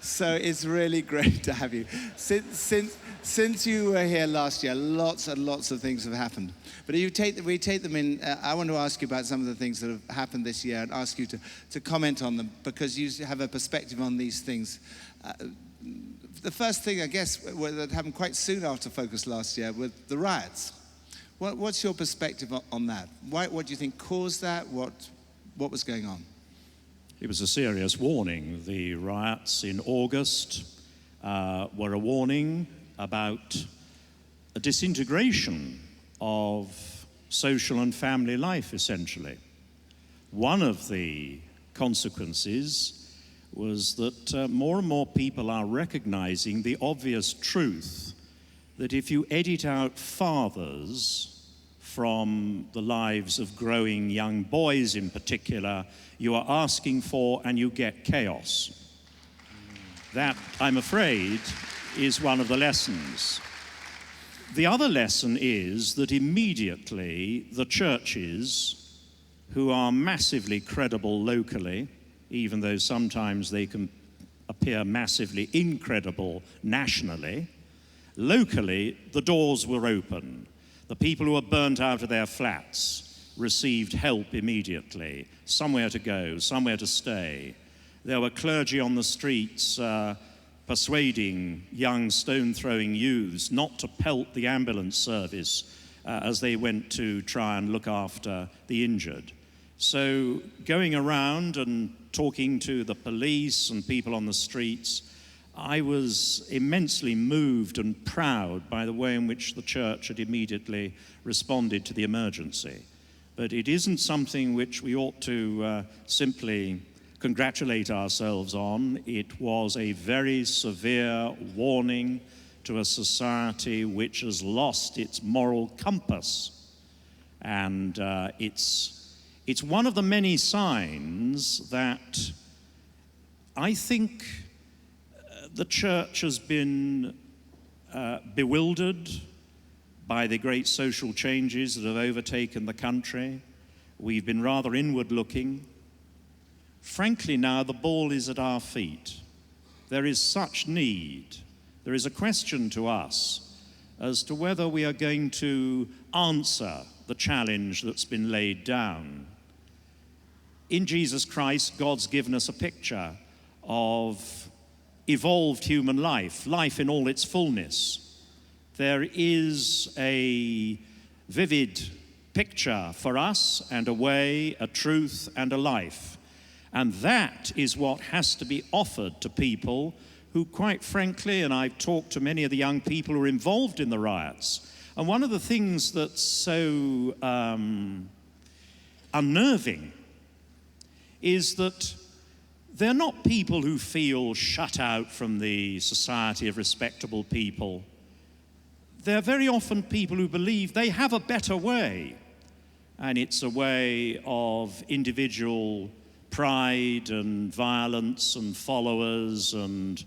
So it's really great to have you. Since you were here last year, lots and lots of things have happened. But we take them in. I want to ask you about some of the things that have happened this year and ask you to comment on them because you have a perspective on these things. The first thing, I guess, that happened quite soon after Focus last year were the riots. What's your perspective on that? What do you think caused that? What was going on? It was a serious warning. The riots in August were a warning about a disintegration of social and family life, essentially. One of the consequences was that more and more people are recognizing the obvious truth that if you edit out fathers from the lives of growing young boys in particular, you are asking for and you get chaos. That, I'm afraid, is one of the lessons. The other lesson is that immediately the churches, who are massively credible locally, even though sometimes they can appear massively incredible nationally, locally the doors were open. The people who were burnt out of their flats received help immediately, somewhere to go, somewhere to stay. There were clergy on the streets persuading young stone-throwing youths not to pelt the ambulance service as they went to try and look after the injured. So going around and talking to the police and people on the streets, I was immensely moved and proud by the way in which the church had immediately responded to the emergency. But it isn't something which we ought to simply congratulate ourselves on. It was a very severe warning to a society which has lost its moral compass. And it's one of the many signs that I think the church has been bewildered by the great social changes that have overtaken the country. We've been rather inward-looking. Frankly, now the ball is at our feet. There is such need. There is a question to us as to whether we are going to answer the challenge that's been laid down. In Jesus Christ, God's given us a picture of evolved human life, life in all its fullness. There is a vivid picture for us and a way, a truth and a life. And that is what has to be offered to people who, quite frankly, and I've talked to many of the young people who are involved in the riots, and one of the things that's so unnerving is that they're not people who feel shut out from the society of respectable people. They're very often people who believe they have a better way, and it's a way of individual pride and violence and followers and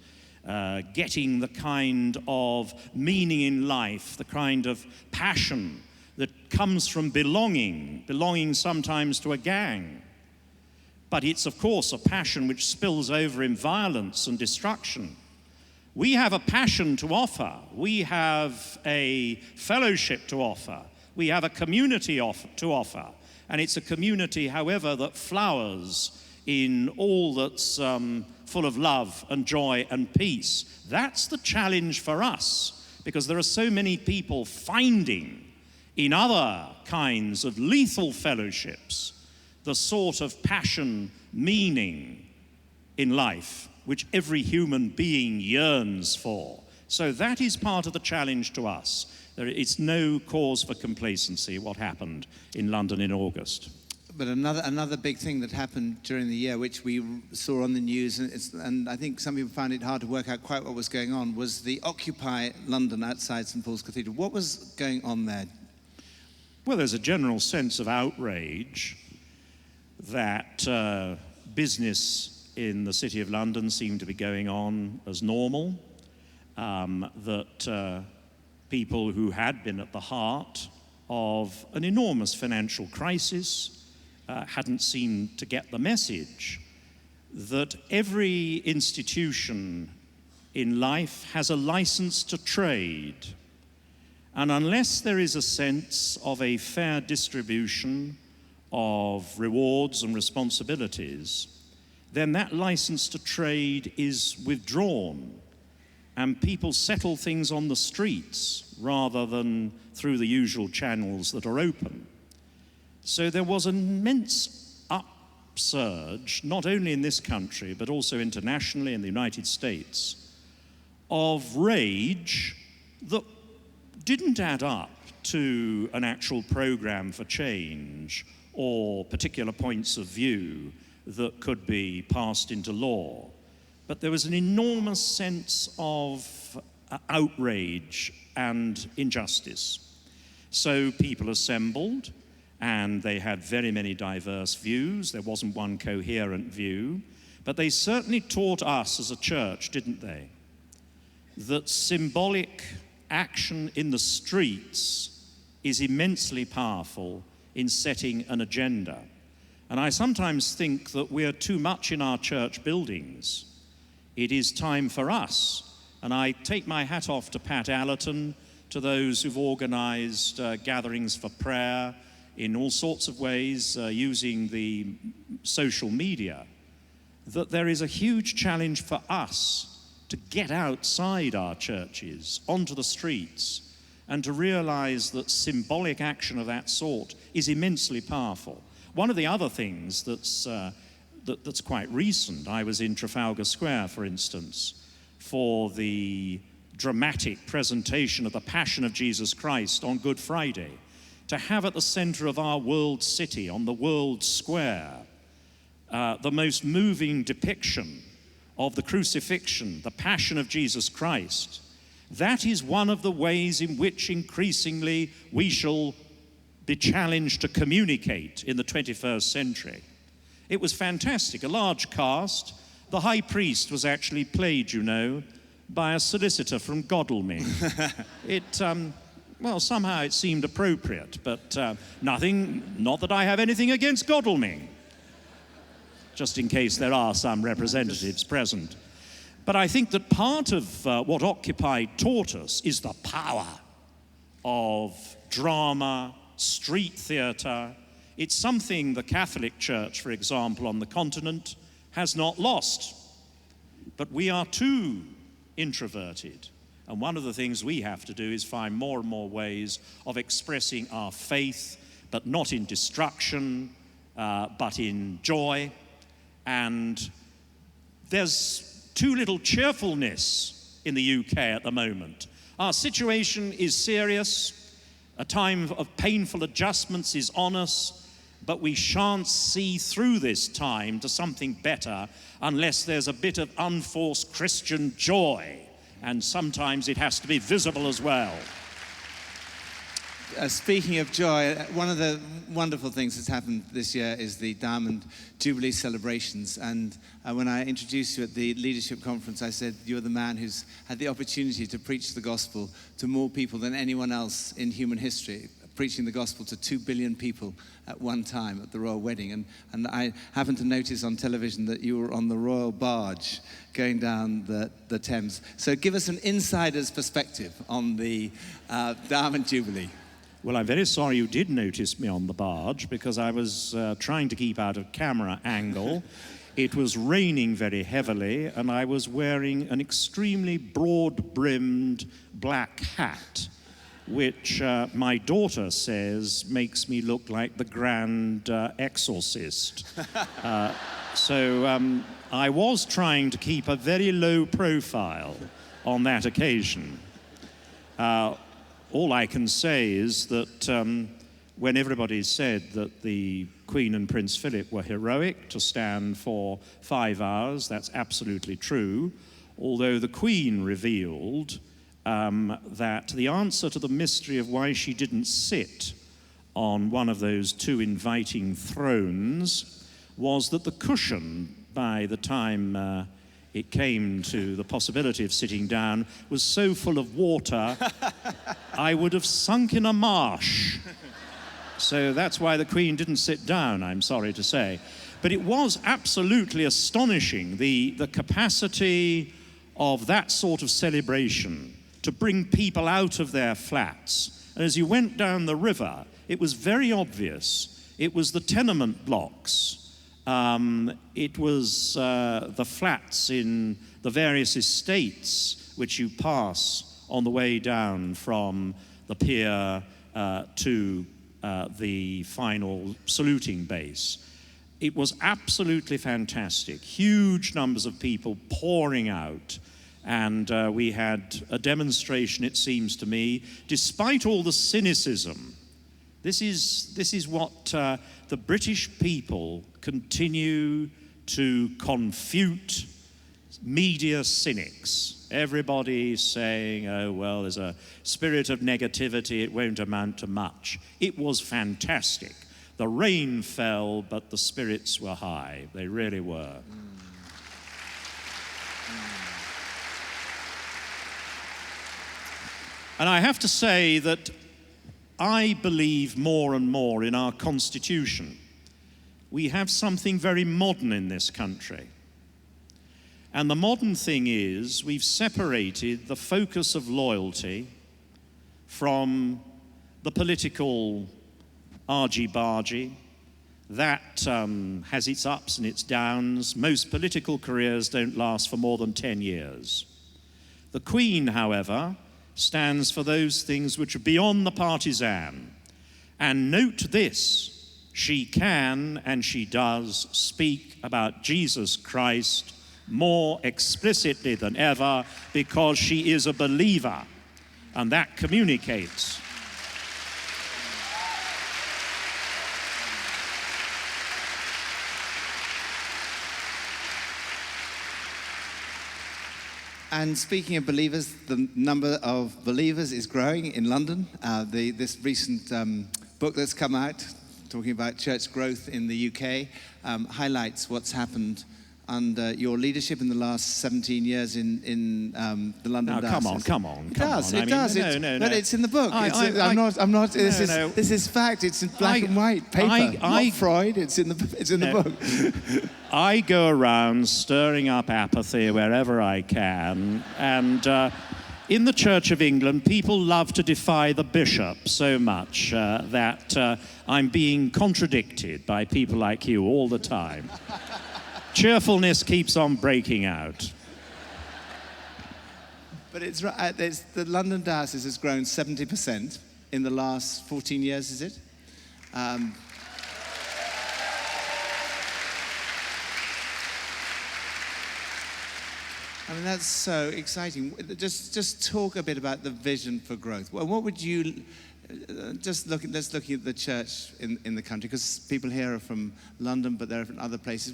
getting the kind of meaning in life, the kind of passion that comes from belonging sometimes to a gang. But it's, of course, a passion which spills over in violence and destruction. We have a passion to offer. We have a fellowship to offer. We have a community to offer. And it's a community, however, that flowers in all that's full of love and joy and peace. That's the challenge for us, because there are so many people finding in other kinds of lethal fellowships the sort of passion, meaning in life which every human being yearns for. So that is part of the challenge to us. It's no cause for complacency, what happened in London in August. But another big thing that happened during the year, which we saw on the news, and I think some people found it hard to work out quite what was going on, was the Occupy London outside St Paul's Cathedral. What was going on there? Well, there's a general sense of outrage that business in the City of London seemed to be going on as normal, that people who had been at the heart of an enormous financial crisis hadn't seemed to get the message. that every institution in life has a license to trade. And unless there is a sense of a fair distribution of rewards and responsibilities, then that license to trade is withdrawn, and people settle things on the streets rather than through the usual channels that are open. So there was an immense upsurge, not only in this country, but also internationally in the United States, of rage that didn't add up to an actual program for change or particular points of view that could be passed into law. But there was an enormous sense of outrage and injustice. So people assembled, and they had very many diverse views. There wasn't one coherent view. But they certainly taught us as a church, didn't they, that symbolic action in the streets is immensely powerful in setting an agenda. And I sometimes think that we're too much in our church buildings. It is time for us, and I take my hat off to Pat Allerton, to those who've organized gatherings for prayer in all sorts of ways using the social media, that there is a huge challenge for us to get outside our churches, onto the streets, and to realize that symbolic action of that sort is immensely powerful. One of the other things that's quite recent, I was in Trafalgar Square, for instance, for the dramatic presentation of the Passion of Jesus Christ on Good Friday, to have at the center of our world city, on the world square, the most moving depiction of the crucifixion, the Passion of Jesus Christ. That is one of the ways in which increasingly we shall be challenged to communicate in the 21st century. It was fantastic, a large cast. The high priest was actually played, you know, by a solicitor from Godalming. Well, somehow it seemed appropriate, but not that I have anything against Godalming, just in case there are some representatives present. But I think that part of what Occupy taught us is the power of drama, street theatre. It's something the Catholic Church, for example, on the continent, has not lost. But we are too introverted. And one of the things we have to do is find more and more ways of expressing our faith, but not in destruction, but in joy. And there's too little cheerfulness in the UK at the moment. Our situation is serious. A time of painful adjustments is on us, but we shan't see through this time to something better unless there's a bit of unforced Christian joy. And sometimes it has to be visible as well. Speaking of joy, one of the wonderful things that's happened this year is the Diamond Jubilee celebrations. And when I introduced you at the leadership conference, I said you're the man who's had the opportunity to preach the gospel to more people than anyone else in human history, preaching the gospel to 2 billion people at one time at the royal wedding. And I happened to notice on television that you were on the royal barge going down the Thames. So give us an insider's perspective on the Diamond Jubilee. Well, I'm very sorry you did notice me on the barge, because I was trying to keep out of camera angle. It was raining very heavily, and I was wearing an extremely broad-brimmed black hat, which my daughter says makes me look like the grand exorcist. So I was trying to keep a very low profile on that occasion. All I can say is that when everybody said that the Queen and Prince Philip were heroic to stand for 5 hours, that's absolutely true, although the Queen revealed that the answer to the mystery of why she didn't sit on one of those 2 inviting thrones was that the cushion, by the time it came to the possibility of sitting down, was so full of water, I would have sunk in a marsh. So that's why the Queen didn't sit down, I'm sorry to say. But it was absolutely astonishing, the capacity of that sort of celebration to bring people out of their flats. And as you went down the river, it was very obvious. It was the tenement blocks. It was the flats in the various estates which you pass on the way down from the pier to the final saluting base. It was absolutely fantastic. Huge numbers of people pouring out. And we had a demonstration, it seems to me, despite all the cynicism. This is what the British people continue to confute media cynics. Everybody saying, oh, well, there's a spirit of negativity, it won't amount to much. It was fantastic. The rain fell, but the spirits were high. They really were. And I have to say that I believe more and more in our Constitution. We have something very modern in this country. And the modern thing is we've separated the focus of loyalty from the political argy-bargy. That has its ups and its downs. Most political careers don't last for more than 10 years. The Queen, however, stands for those things which are beyond the partisan. And note this, she can and she does speak about Jesus Christ more explicitly than ever because she is a believer, and that communicates. And speaking of believers, the number of believers is growing in London. This recent book that's come out, talking about church growth in the UK, highlights what's happened under your leadership in the last 17 years in the London diocese. Come on. It does. No. But it's in the book. I'm not. This is fact. It's in black and white paper. Not Freud. It's in the book. I go around stirring up apathy wherever I can, and in the Church of England, people love to defy the bishop so much that I'm being contradicted by people like you all the time. Cheerfulness keeps on breaking out. But it's the London diocese has grown 70% in the last 14 years, is it? I mean, that's so exciting. Just talk a bit about the vision for growth. Well, what would you... let's look at the church in the country, because people here are from London, but they're from other places.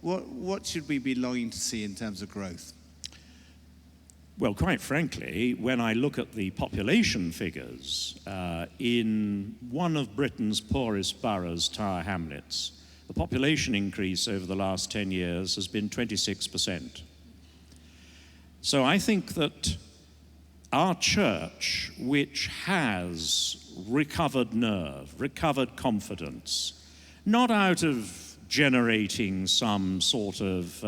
What should we be longing to see in terms of growth? Well, quite frankly, when I look at the population figures in one of Britain's poorest boroughs, Tower Hamlets, the population increase over the last 10 years has been 26%. So I think that our church, which has recovered nerve, recovered confidence, not out of generating some sort of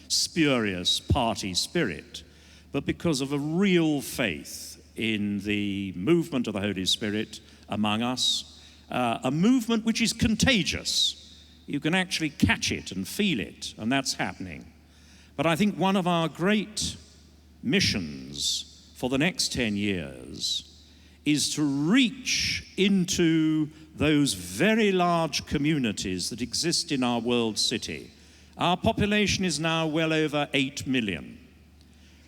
spurious party spirit, but because of a real faith in the movement of the Holy Spirit among us, a movement which is contagious. You can actually catch it and feel it, and that's happening. But I think one of our great missions for the next 10 years is to reach into those very large communities that exist in our world city. Our population is now well over 8 million.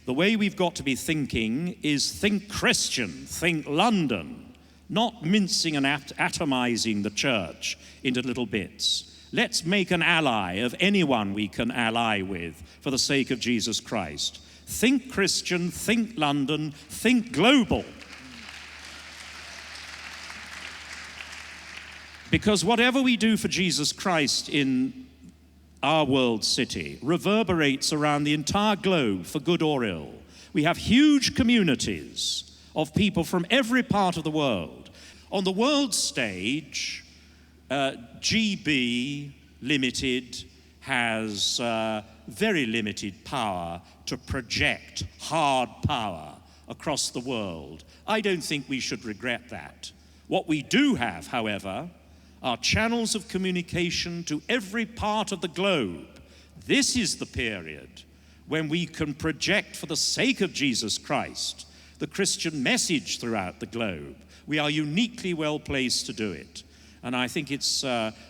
The way we've got to be thinking is think Christian, think London, not mincing and atomizing the church into little bits. Let's make an ally of anyone we can ally with for the sake of Jesus Christ. Think Christian, think London, think global. Because whatever we do for Jesus Christ in our world city reverberates around the entire globe for good or ill. We have huge communities of people from every part of the world. On the world stage, GB, limited, has very limited power to project hard power across the world. I don't think we should regret that. What we do have, however, are channels of communication to every part of the globe. This is the period when we can project, for the sake of Jesus Christ, the Christian message throughout the globe. We are uniquely well placed to do it. And I think it's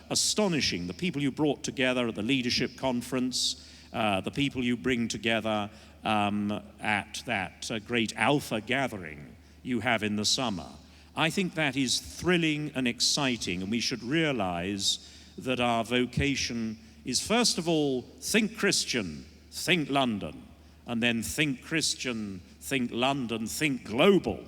astonishing, the people you brought together at the leadership conference, the people you bring together at that great Alpha gathering you have in the summer. I think that is thrilling and exciting, and we should realize that our vocation is, first of all, think Christian, think London, and then think Christian, think London, think global.